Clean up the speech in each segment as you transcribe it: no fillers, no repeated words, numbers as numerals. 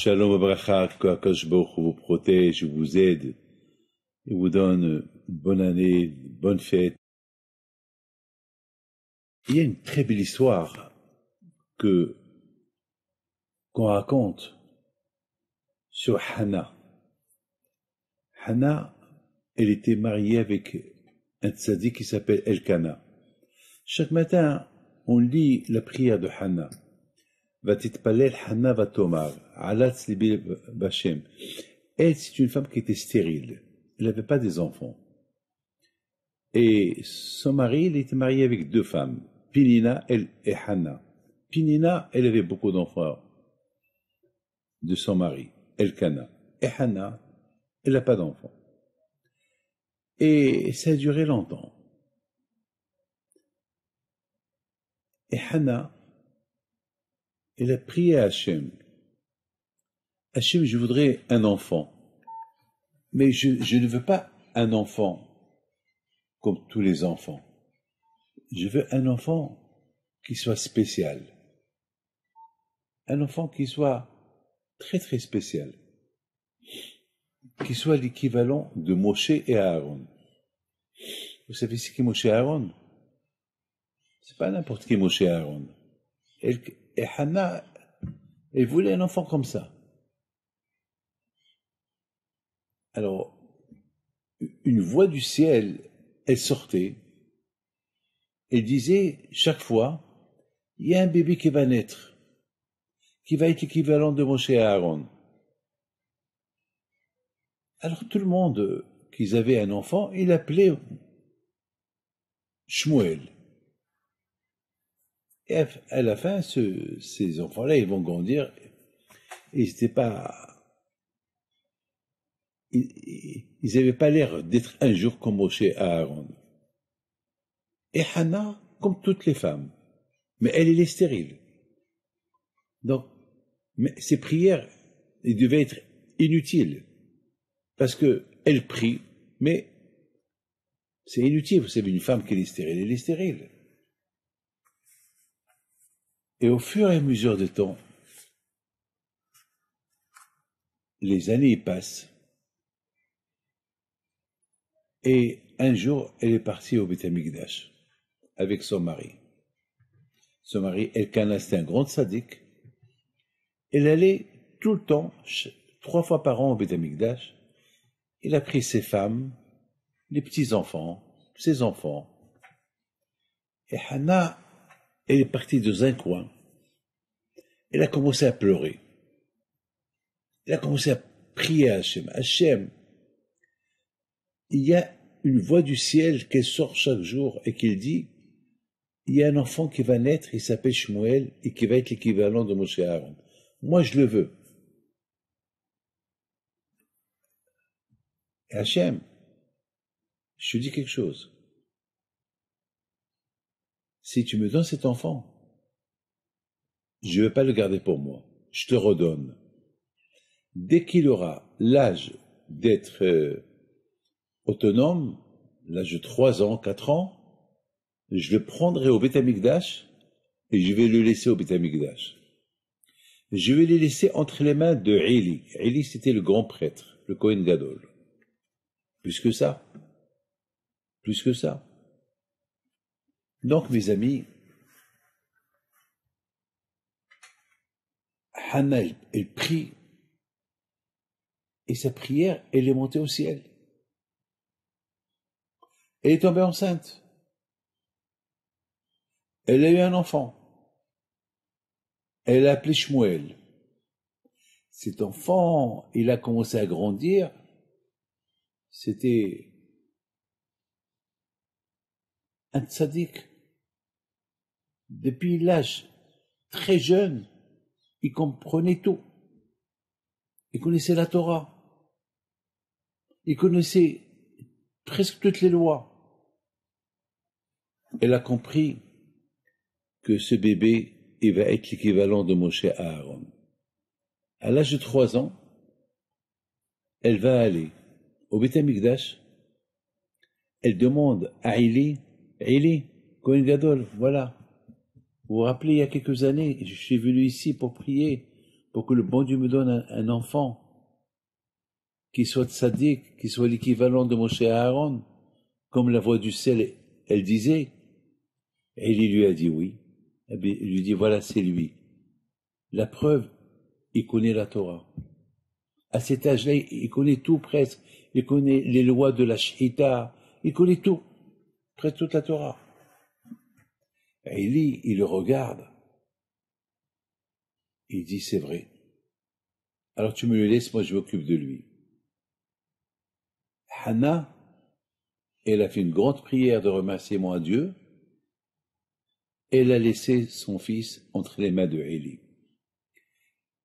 Shalom Abracha, que Akadosh Baruch Hu vous protège, vous aide, et vous donne une bonne année, une bonne fête. Il y a une très belle histoire qu'on raconte sur Hannah. Hannah, elle était mariée avec un tzaddik qui s'appelle Elkana. Chaque matin, on lit la prière de Hannah. Vatitpalel Hannah vatomar, alatz libi b'Hashem. Elle, c'est une femme qui était stérile. Elle n'avait pas des enfants. Et son mari, il était marié avec deux femmes, Pinina et Hannah. Pinina, elle avait beaucoup d'enfants de son mari, Elkana. Et Hannah, elle n'a pas d'enfants. Et ça a duré longtemps. Et Hannah, elle a prié à Hachem. Hachem, je voudrais un enfant. Mais je ne veux pas un enfant comme tous les enfants. Je veux un enfant qui soit spécial. Un enfant qui soit très très spécial. Qui soit l'équivalent de Moshe et Aaron. Vous savez ce qu'est Moshe et Aaron? C'est pas n'importe qui Moshe et Aaron. Et Hannah, elle voulait un enfant comme ça. Alors, une voix du ciel, elle sortait, elle disait chaque fois, il y a un bébé qui va naître, qui va être l'équivalent de Moshe et Aaron. Alors tout le monde, qu'ils avaient un enfant, il l'appelait Shmuel. Et à la fin, ces enfants-là, ils vont grandir, et ils n'étaient pas... Ils n'avaient pas l'air d'être un jour comme Moshe et Aaron. Et Hannah, comme toutes les femmes. Mais elle est stérile. Donc, mais ses prières, elles devaient être inutiles. Parce qu'elle prie, mais c'est inutile. Vous savez, une femme qui est stérile, elle est stérile. Et au fur et à mesure du temps, les années passent. Et un jour, elle est partie au Beth Amikdash avec son mari. Son mari, Elkana, c'était un grand tzaddik. Elle allait tout le temps, 3 fois par an au Beth Amikdash. Il a pris ses femmes, les petits-enfants, ses enfants. Et Hannah, elle est partie dans un coin. Elle a commencé à pleurer. Elle a commencé à prier à Hachem. Hachem, il y a une voix du ciel qui sort chaque jour et qui dit, il y a un enfant qui va naître, il s'appelle Shmuel, et qui va être l'équivalent de Moshe Aaron. Moi, je le veux. Et Hachem, je te dis quelque chose. Si tu me donnes cet enfant, je ne vais pas le garder pour moi. Je te redonne. Dès qu'il aura l'âge d'être autonome, l'âge de 3 ans, 4 ans, je le prendrai au Beth Amikdash et je vais le laisser au Beth Amikdash. Je vais le laisser entre les mains de Eli. Eli, c'était le grand prêtre, le Kohen Gadol. Plus que ça. Plus que ça. Donc, mes amis, Hannah, elle prie, et sa prière, elle est montée au ciel. Elle est tombée enceinte. Elle a eu un enfant. Elle l'a appelé Shmuel. Cet enfant, il a commencé à grandir. C'était un tzaddik. Depuis l'âge très jeune, il comprenait tout. Il connaissait la Torah. Il connaissait presque toutes les lois. Elle a compris que ce bébé, il va être l'équivalent de Moshe Aaron. À l'âge de 3 ans, elle va aller au Beth Amikdash. Elle demande à Eli, Kohen Gadol, voilà. Vous vous rappelez, il y a quelques années, je suis venu ici pour prier pour que le bon Dieu me donne un enfant qui soit tzaddik, qui soit l'équivalent de Moshe et Aaron, comme la voix du ciel, elle disait. Et il lui a dit oui. Et bien, il lui dit, voilà, c'est lui. La preuve, il connaît la Torah. À cet âge-là, il connaît tout presque. Il connaît les lois de la Shita. Il connaît tout. Presque toute la Torah. Et il le regarde. Il dit, c'est vrai. Alors tu me le laisses, moi je m'occupe de lui. Hannah, elle a fait une grande prière de remerciement à Dieu. Elle a laissé son fils entre les mains de Élie.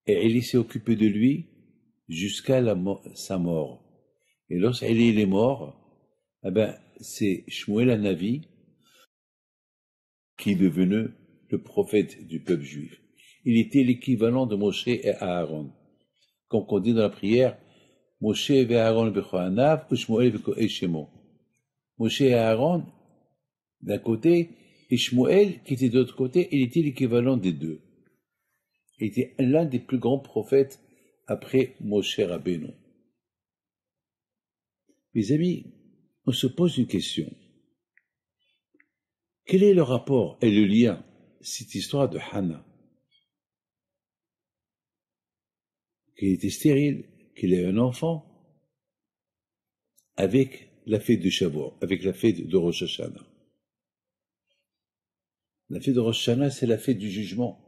Et Élie s'est occupé de lui jusqu'à sa mort. Et lorsqu'Élie est mort, eh ben, c'est Shmuel Hanavi qui est devenu le prophète du peuple juif. Il était l'équivalent de Moshe et Aaron. Comme on dit dans la prière, Moshe et Aaron bechoanav, ou Shmuel et Shemo. Moshe et Aaron, d'un côté, et Shmuel, qui était de l'autre côté, il était l'équivalent des deux. Il était l'un des plus grands prophètes après Moshe Rabbeinu. Mes amis, on se pose une question. Quel est le rapport et le lien, cette histoire de Hannah, qui était stérile, qu'il ait un enfant, avec la fête de Shavuot, avec la fête de Rosh Hashanah. La fête de Rosh Hashanah, c'est la fête du jugement.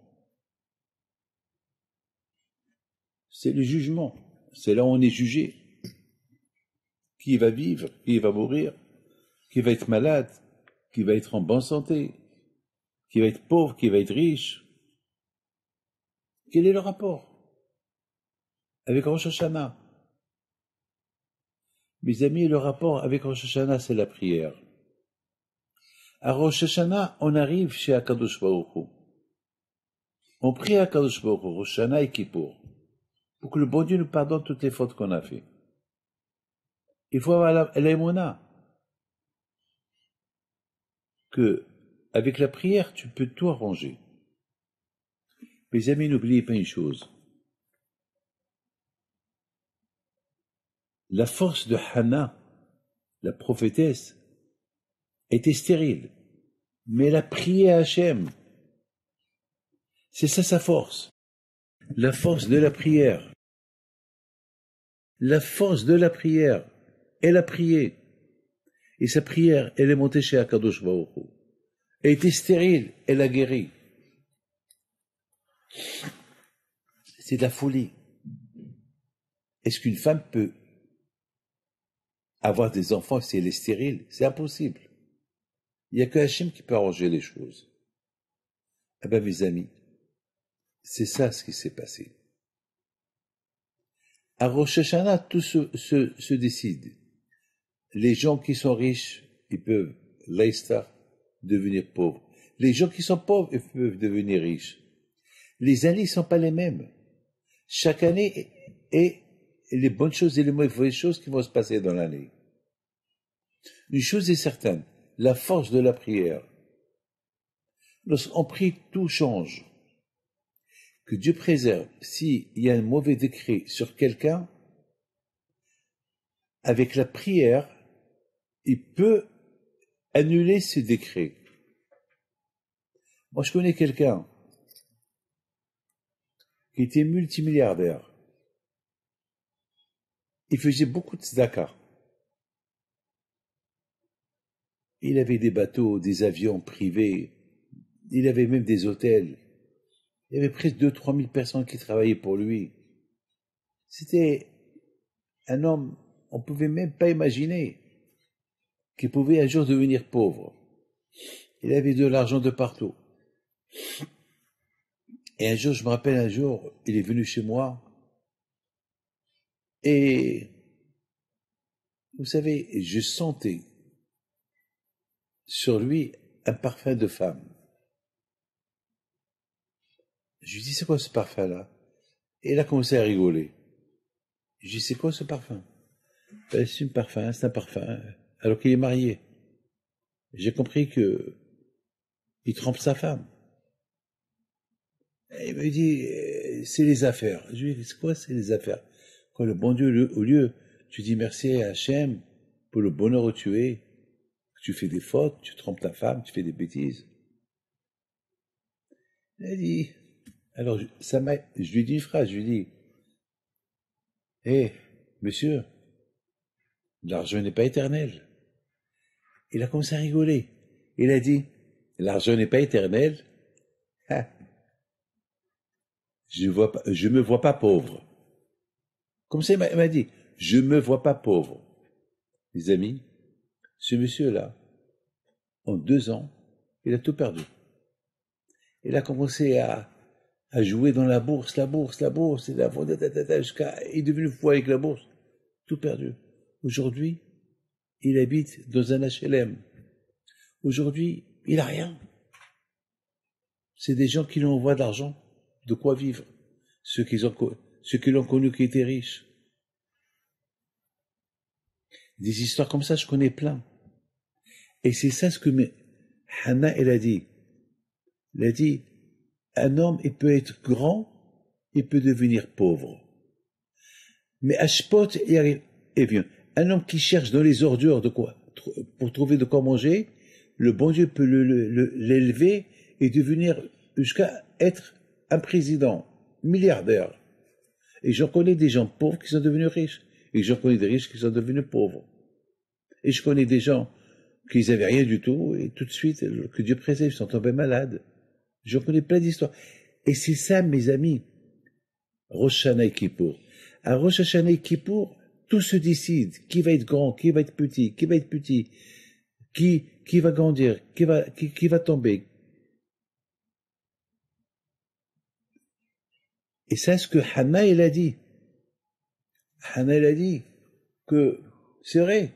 C'est le jugement. C'est là où on est jugé. Qui va vivre, qui va mourir, qui va être malade, qui va être en bonne santé, qui va être pauvre, qui va être riche. Quel est le rapport avec Rosh Hashanah? Mes amis, le rapport avec Rosh Hashanah, c'est la prière. À Rosh Hashanah, on arrive chez Akadosh Baruch Hu. On prie à Akadosh Baruch Hu, Rosh Hashanah et Kippour, pour que le bon Dieu nous pardonne toutes les fautes qu'on a fait. Il faut avoir l'émona, que avec la prière, tu peux tout arranger. Mes amis, n'oubliez pas une chose. La force de Hannah, la prophétesse, était stérile, mais elle a prié à Hachem. C'est ça sa force. La force de la prière. La force de la prière. Elle a prié. Et sa prière, elle est montée chez Akadosh Baruch Hu. Elle était stérile, elle a guéri. C'est de la folie. Est-ce qu'une femme peut avoir des enfants si elle est stérile? C'est impossible. Il n'y a que Hachem qui peut arranger les choses. Eh bien, mes amis, c'est ça ce qui s'est passé. À Rosh Hashanah, tout se décide. Les gens qui sont riches, ils peuvent, l'aïsta, devenir pauvres. Les gens qui sont pauvres, ils peuvent devenir riches. Les années ne sont pas les mêmes. Chaque année est les bonnes choses et les mauvaises choses qui vont se passer dans l'année. Une chose est certaine, la force de la prière. Lorsqu'on prie, tout change. Que Dieu préserve. S'il y a un mauvais décret sur quelqu'un, avec la prière, il peut annuler ce décret. Moi, je connais quelqu'un qui était multimilliardaire. Il faisait beaucoup de tzedaka. Il avait des bateaux, des avions privés. Il avait même des hôtels. Il y avait presque 2-3 000 personnes qui travaillaient pour lui. C'était un homme, on ne pouvait même pas imaginer qu'il pouvait un jour devenir pauvre. Il avait de l'argent de partout. Et un jour, je me rappelle un jour, il est venu chez moi et vous savez, je sentais sur lui un parfum de femme. Je lui dis, c'est quoi ce parfum-là? Et il a commencé à rigoler. Je lui dis, c'est quoi ce parfum? Ben, c'est un parfum, alors qu'il est marié. J'ai compris que il trompe sa femme. Et il me dit, c'est les affaires. Je lui dis, c'est quoi, c'est les affaires? Quand le bon Dieu, au lieu, tu dis merci à Hachem pour le bonheur où tu es, tu fais des fautes, tu trompes ta femme, tu fais des bêtises. Il a dit, alors, je lui dis une phrase, je lui dis, hé, monsieur, l'argent n'est pas éternel. Il a commencé à rigoler. Il a dit, l'argent n'est pas éternel. Ah, je me vois pas pauvre. Comme ça, il m'a dit, je me vois pas pauvre. Les amis, ce monsieur-là, en 2 ans, il a tout perdu. Il a commencé à jouer dans la bourse, et jusqu'à, il est devenu fou avec la bourse. Tout perdu. Aujourd'hui, il habite dans un HLM. Aujourd'hui, il a rien. C'est des gens qui lui envoient de l'argent, de quoi vivre. Ceux qui l'ont connu qui étaient riches. Des histoires comme ça, je connais plein. Et c'est ça ce que Hannah, elle a dit. Elle a dit, un homme, il peut être grand, il peut devenir pauvre. Mais Ashpot, il arrive. Eh bien, un homme qui cherche dans les ordures de quoi, pour trouver de quoi manger, le bon Dieu peut l'élever et devenir, jusqu'à être un président, milliardaire. Et j'en connais des gens pauvres qui sont devenus riches. Et j'en connais des riches qui sont devenus pauvres. Et je connais des gens qui n'avaient rien du tout, et tout de suite, que Dieu préserve, ils sont tombés malades. J'en connais plein d'histoires. Et c'est ça, mes amis, Rosh Hashanah et Kippour. À Rosh Hashanah et Kippour, tout se décide. Qui va être grand, qui va être petit, qui va grandir, qui va tomber. Et c'est ce que Hannah, elle a dit. Hannah, elle a dit que c'est vrai.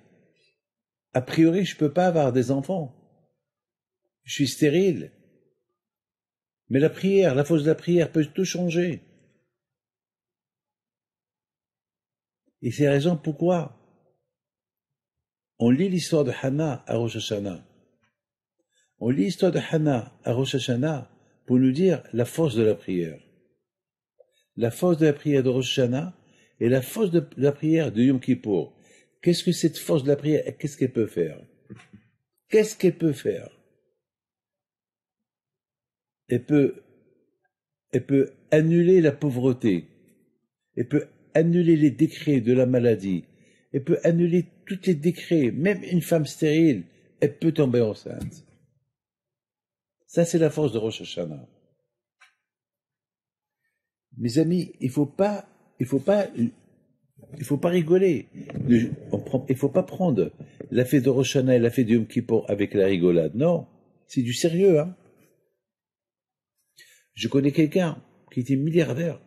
A priori, je peux pas avoir des enfants. Je suis stérile. Mais la prière, la force de la prière peut tout changer. Et c'est la raison pourquoi on lit l'histoire de Hannah à Rosh Hashanah. On lit l'histoire de Hannah à Rosh Hashanah pour nous dire la force de la prière. La force de la prière de Rosh Hashanah et la force de la prière de Yom Kippour. Qu'est-ce que cette force de la prière, qu'est-ce qu'elle peut faire? Qu'est-ce qu'elle peut faire? Elle peut annuler la pauvreté. Elle peut annuler les décrets de la maladie. Elle peut annuler tous les décrets. Même une femme stérile, elle peut tomber enceinte. Ça, c'est la force de Rosh Hashanah. Mes amis, il faut pas rigoler. Il faut pas prendre la fête de Rosh Hashanah et la fête de Yom Kippour avec la rigolade. Non, c'est du sérieux, hein. Je connais quelqu'un qui était milliardaire.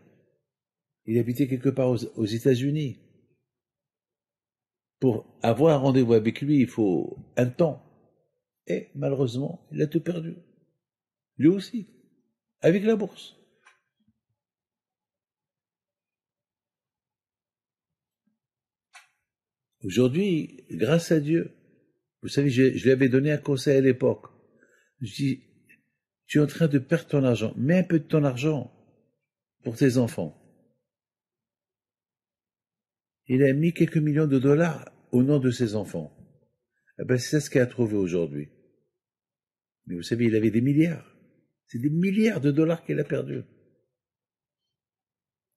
Il habitait quelque part aux États-Unis. Pour avoir un rendez-vous avec lui, il faut un temps. Et malheureusement, il a tout perdu. Lui aussi. Avec la bourse. Aujourd'hui, grâce à Dieu, vous savez, je lui avais donné un conseil à l'époque. Je dis, tu es en train de perdre ton argent. Mets un peu de ton argent pour tes enfants. Il a mis quelques millions de dollars au nom de ses enfants. Eh ben, c'est ça ce qu'il a trouvé aujourd'hui. Mais vous savez, il avait des milliards. C'est des milliards de dollars qu'il a perdus.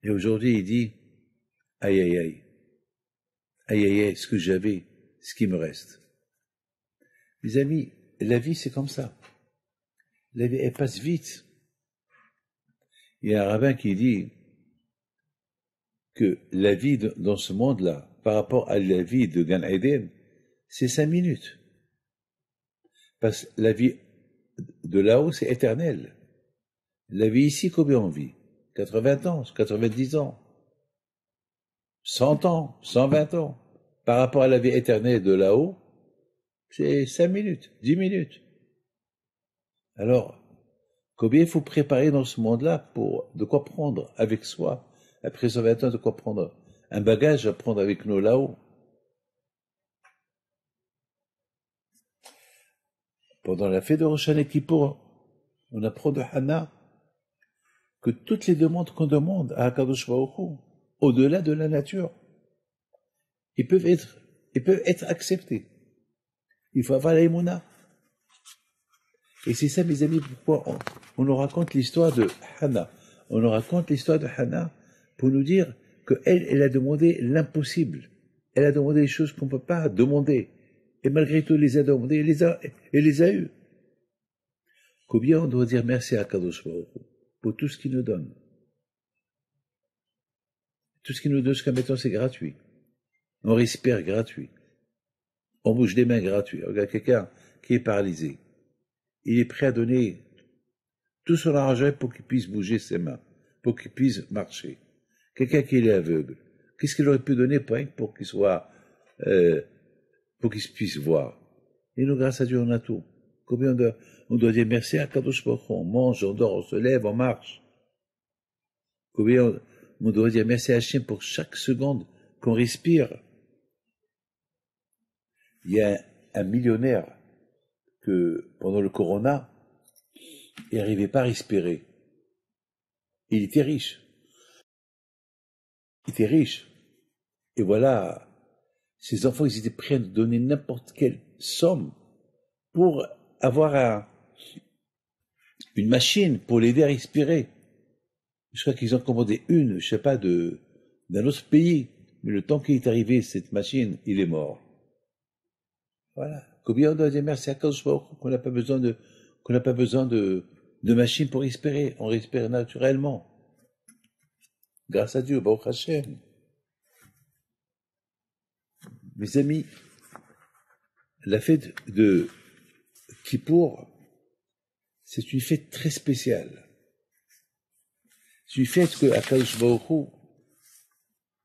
Et aujourd'hui, il dit, aïe, aïe, aïe. Aïe, aïe, aïe, ce que j'avais, ce qui me reste. Mes amis, la vie, c'est comme ça. La vie, elle passe vite. Il y a un rabbin qui dit que la vie dans ce monde-là, par rapport à la vie de Gan Eden, c'est 5 minutes. Parce que la vie de là-haut, c'est éternel. La vie ici, combien on vit? 80 ans, 90 ans, 100 ans, 120 ans. Par rapport à la vie éternelle de là-haut, c'est 5 minutes, 10 minutes. Alors, combien il faut préparer dans ce monde-là pour de quoi prendre avec soi, après 120 ans, de quoi prendre un bagage à prendre avec nous là-haut. Pendant la fête de Rosh Hashanah Kippour, on apprend de Hannah que toutes les demandes qu'on demande à Akadosh Baruch Hu, au-delà de la nature, ils peuvent être acceptés. Il faut avoir la émouna. Et c'est ça, mes amis, pourquoi on nous raconte l'histoire de Hannah. On nous raconte l'histoire de Hannah pour nous dire qu'elle a demandé l'impossible. Elle a demandé des choses qu'on ne peut pas demander. Et malgré tout, elle les a demandées, elle les a eues. Combien on doit dire merci à Kadosh Baruch Hu pour tout ce qu'il nous donne. Tout ce qu'il nous donne jusqu'à maintenant, c'est gratuit. On respire gratuit. On bouge les mains gratuit. Regarde quelqu'un qui est paralysé. Il est prêt à donner tout son argent pour qu'il puisse bouger ses mains, pour qu'il puisse marcher. Quelqu'un qui est aveugle, qu'est-ce qu'il aurait pu donner pour qu'il soit, pour qu'il puisse voir? Et nous, grâce à Dieu, on a tout. Combien on doit dire merci à Kadosh Baruch Hu. On mange, on dort, on se lève, on marche. Combien on doit dire merci à Hachem pour chaque seconde qu'on respire. Il y a un millionnaire que, pendant le corona, il n'arrivait pas à respirer. Il était riche. Il était riche. Et voilà, ses enfants, ils étaient prêts à donner n'importe quelle somme pour avoir une machine pour l'aider à respirer. Je crois qu'ils ont commandé une, je sais pas, d'un autre pays. Mais le temps qu'il est arrivé, cette machine, il est mort. Voilà. Combien on doit dire merci à Kadosh Baruch Hu qu'on n'a pas besoin de machine pour respirer. On respire naturellement. Grâce à Dieu, Baruch Hashem. Mes amis, la fête de Kippour, c'est une fête très spéciale. C'est une fête que Akadosh Baruch Hu,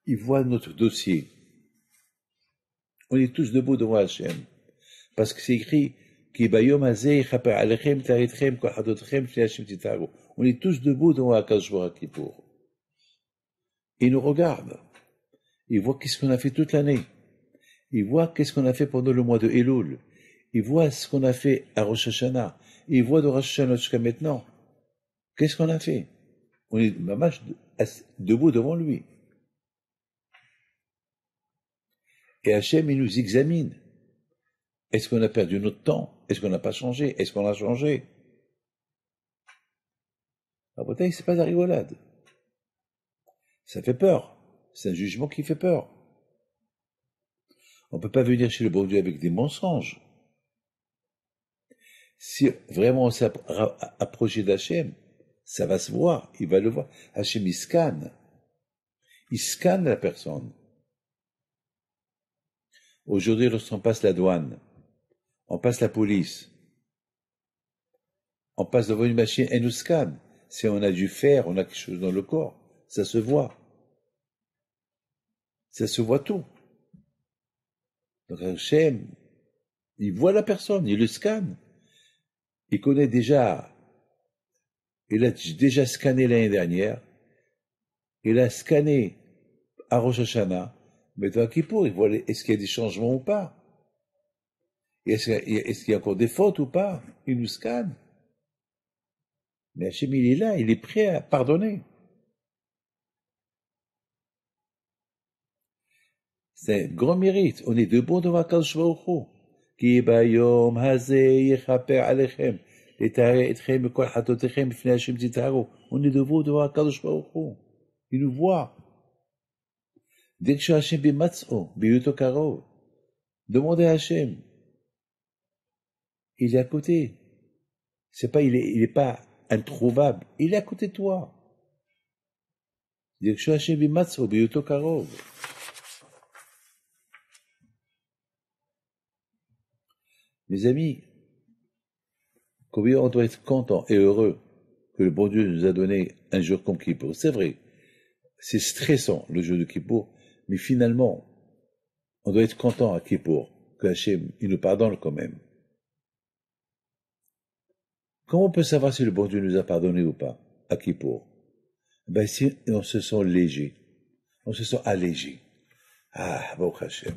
il voit notre dossier. On est tous debout devant Hachem. Parce que c'est écrit on est tous debout devant Akadosh Baruch Hu Kippour. Il nous regarde. Il voit qu'est-ce qu'on a fait toute l'année. Il voit qu'est-ce qu'on a fait pendant le mois de Elul. Il voit ce qu'on a fait à Rosh Hashanah. Il voit de Rosh Hashanah jusqu'à maintenant. Qu'est-ce qu'on a fait? On est debout devant lui. Et Hachem, il nous examine. Est-ce qu'on a perdu notre temps? Est-ce qu'on n'a pas changé? Est-ce qu'on a changé? Ah, pourtant, c'est pas de la rigolade. Ça fait peur. C'est un jugement qui fait peur. On ne peut pas venir chez le bon Dieu avec des mensonges. Si vraiment on s'est approché d'Hachem, ça va se voir, il va le voir. Hachem, il scanne. Il scanne la personne. Aujourd'hui, lorsqu'on passe la douane, on passe la police, on passe devant une machine, elle nous scanne. Si on a du fer, on a quelque chose dans le corps, ça se voit. Ça se voit tout. Donc Hachem, il voit la personne, il le scanne. Il connaît déjà, il a déjà scanné l'année dernière, il a scanné à Rosh Hashanah, mais à Kippour, il voit est-ce qu'il y a des changements ou pas? Est-ce qu'il y a encore des fautes ou pas? Il nous scanne. Mais Hachem, il est là, il est prêt à pardonner. C'est un grand mérite. On est debout devant Kadosh Baruch Hu. Ki bayom hazeh yechaper alechem. Letare etchem kol hatotechem b'fnei Hashem titaharu. On est debout devant Kadosh Baruch Hu. Il nous voit. Dès que Hashem bimatz'o, biyuto karov. Demandez à Hashem. Il est à côté. Il est pas introuvable. Il est à côté de toi. Dès que Hashem bimatz'o, biyuto karov. Mes amis, combien on doit être content et heureux que le bon Dieu nous a donné un jour comme Kippour. C'est vrai, c'est stressant le jour de Kippour, mais finalement, on doit être content à Kippour, que Hachem, il nous pardonne quand même. Comment on peut savoir si le bon Dieu nous a pardonné ou pas à Kippour? Ben si on se sent léger, on se sent allégé. Ah, bon Hachem.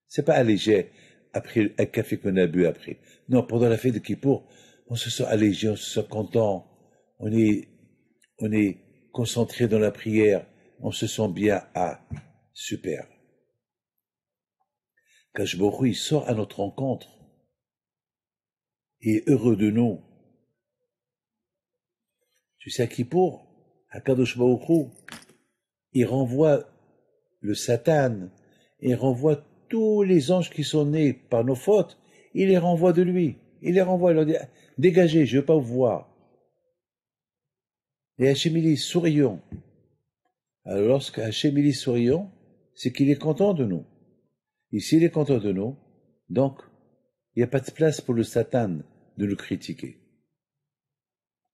C'est pas allégé après un café qu'on a bu après. Non, pendant la fête de Kippour, on se sent allégé, on se sent content. On est on est concentré dans la prière, on se sent bien, ah, super. Kadosh Baruch Hu, il sort à notre rencontre, et est heureux de nous. Tu sais à qui pour? À Kadosh Baruch Hu, il renvoie le Satan, il renvoie tous les anges qui sont nés par nos fautes, il les renvoie de lui. Il les renvoie, il leur dit, dégagez, je ne veux pas vous voir. Et Hachem, il est souriant. Alors, lorsque Hachem, il est souriant, c'est qu'il est content de nous. Et s'il est content de nous, donc, il n'y a pas de place pour le Satan de nous critiquer.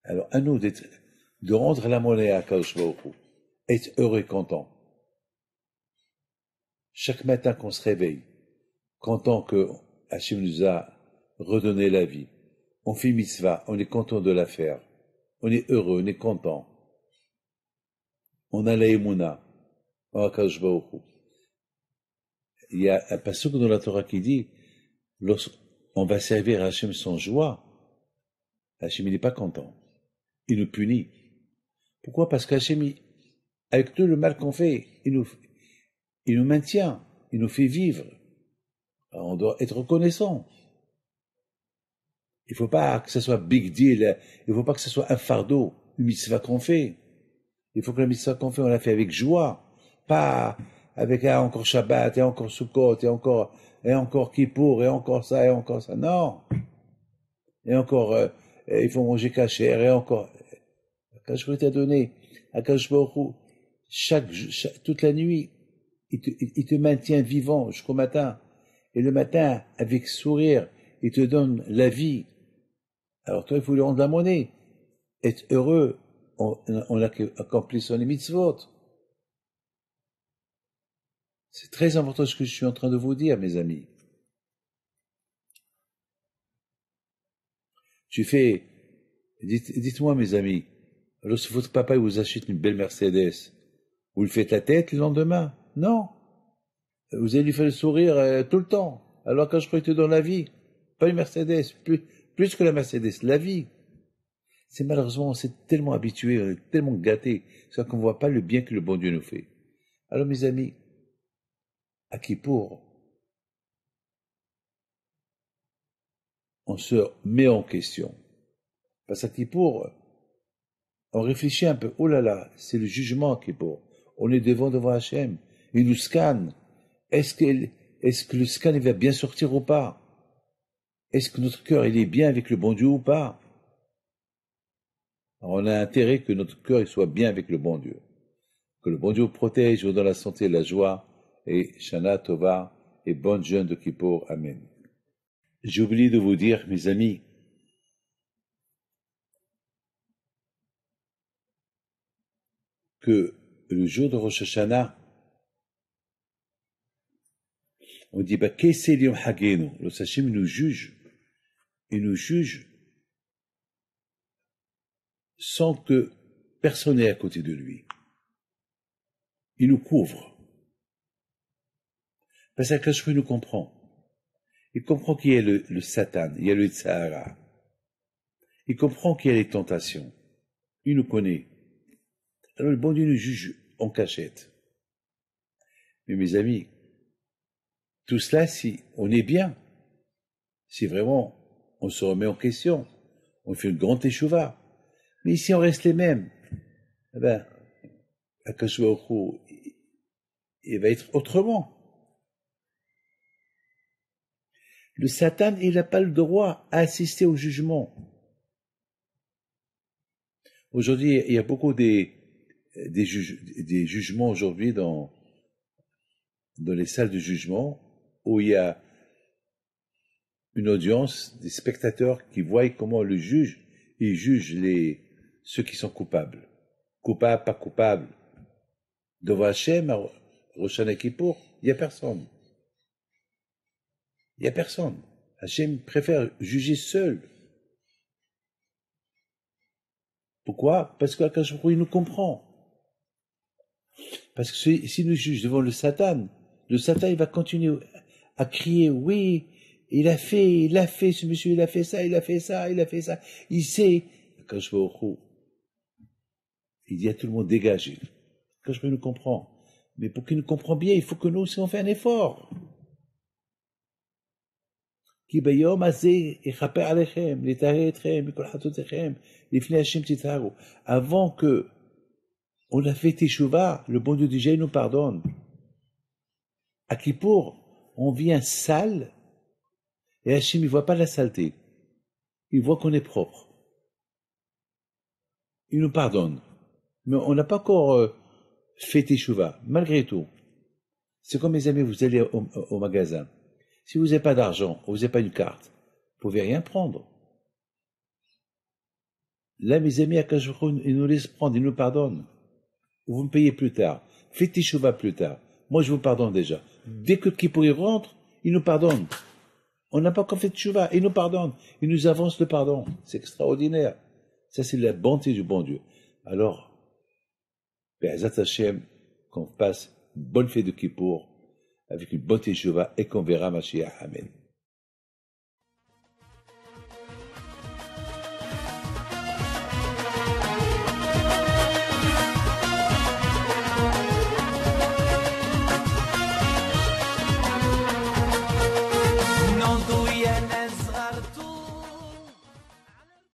Alors, à nous de rendre la monnaie à Kadosh Baruch Hu, être heureux et content. Chaque matin qu'on se réveille, content que Hachem nous a redonné la vie, on fait mitzvah, on est content de la faire, on est heureux, on est content. On a la émouna, on a Kadosh Baruch Hu. Il y a un passage dans la Torah qui dit, lorsqu'on va servir Hachem sans joie, Hachem il n'est pas content, il nous punit. Pourquoi? Parce qu'Hachem, avec tout le mal qu'on fait, il nous maintient, il nous fait vivre. Alors on doit être reconnaissant. Il ne faut pas que ce soit big deal, il ne faut pas que ce soit un fardeau, une mitzvah qu'on fait. Il faut que la mitzvah qu'on fait, on la fait avec joie, pas avec encore Shabbat, et encore Sukkot, et encore Kippour, et encore ça, et encore ça. Non. Et encore, il faut manger kasher, et encore. Quand je voulais te donner, à Kadosh Baruch Hu, toute la nuit, il te maintient vivant jusqu'au matin. Et le matin, avec sourire, il te donne la vie. Alors toi, il faut lui rendre la monnaie. Être heureux, on a accompli son mitzvot. C'est très important ce que je suis en train de vous dire, mes amis. Dites-moi, mes amis, lorsque votre papa vous achète une belle Mercedes, vous lui faites la tête le lendemain? Non. Vous allez lui faire le sourire tout le temps. Alors quand je crois que tu donnes la vie, pas une Mercedes, plus que la Mercedes, la vie. C'est malheureusement, on s'est tellement habitué, on est tellement gâté, c'est qu'on ne voit pas le bien que le bon Dieu nous fait. Alors mes amis, à Kippour, on se met en question. Parce qu'à Kippour, on réfléchit un peu, oh là là, c'est le jugement à Kippour. On est devant Hachem, il nous scanne. Est-ce que le scan il va bien sortir ou pas? Est-ce que notre cœur il est bien avec le bon Dieu ou pas? Alors, on a intérêt que notre cœur il soit bien avec le bon Dieu. Que le bon Dieu vous protège, vous donne la santé et la joie. Et Shana Tova et bonne jeûne de Kippour. Amen. J'ai oublié de vous dire, mes amis, que le jour de Rosh Hashanah, on dit, qu'est-ce que Hagenu? Le Hachem nous juge. Il nous juge sans que personne n'est à côté de lui. Il nous couvre. Parce qu'Hachem nous comprend. Il comprend qu'il y a le Satan, il y a le Tzahara. Il comprend qu'il y a les tentations. Il nous connaît. Alors le bon Dieu nous juge en cachette. Mais mes amis, tout cela, si on est bien, si vraiment on se remet en question, on fait une grande échouva. Mais si on reste les mêmes, eh ben, Akash Baruch Hu, il va être autrement. Le Satan, il n'a pas le droit à assister au jugement. Aujourd'hui, il y a beaucoup des jugements aujourd'hui dans les salles de jugement où il y a une audience, des spectateurs qui voient comment le juge, il juge ceux qui sont coupables. Coupables, pas coupables. Devant Hachem, à Rosh Hashanah Kippour, il n'y a personne. Il n'y a personne. Hachem préfère juger seul. Pourquoi? Parce qu'Akash Baruch Hu, il nous comprend. Parce que s'il nous juge devant le Satan, il va continuer à crier, oui, il a fait, ce monsieur, il a fait ça. Il sait, Akash Baruch Hu, Il dit à tout le monde, dégagez. Quand je nous comprends. Mais pour qu'il nous comprenne bien, il faut que nous aussi on fait un effort. כי ביום הזה יכפר עליכם, לטהר אתכם, מכל חטאותיכם, לפני השם תטהרו. Avant que on a fait teshuva, le bon Dieu déjà il nous pardonne. À Kippour, on vient sale, et Hachem il voit pas la saleté. Il voit qu'on est propre. Il nous pardonne. Mais on n'a pas encore fait teshuva, malgré tout. C'est comme mes amis, vous allez au magasin. Si vous n'avez pas d'argent, ou vous n'avez pas une carte, vous ne pouvez rien prendre. Là, mes amis, ils nous laissent prendre, ils nous pardonnent. Vous me payez plus tard. Faites teshuva plus tard. Moi, je vous pardonne déjà. Dès que Kippour rentre, il nous pardonne. On n'a pas encore fait teshuva, il nous pardonne. Il nous avance le pardon. C'est extraordinaire. Ça, c'est la bonté du bon Dieu. Alors, Be'ezat Hashem, qu'on passe une bonne fête de Kippour, avec une bonne teshuva et qu'on verra Mashiach. Amen.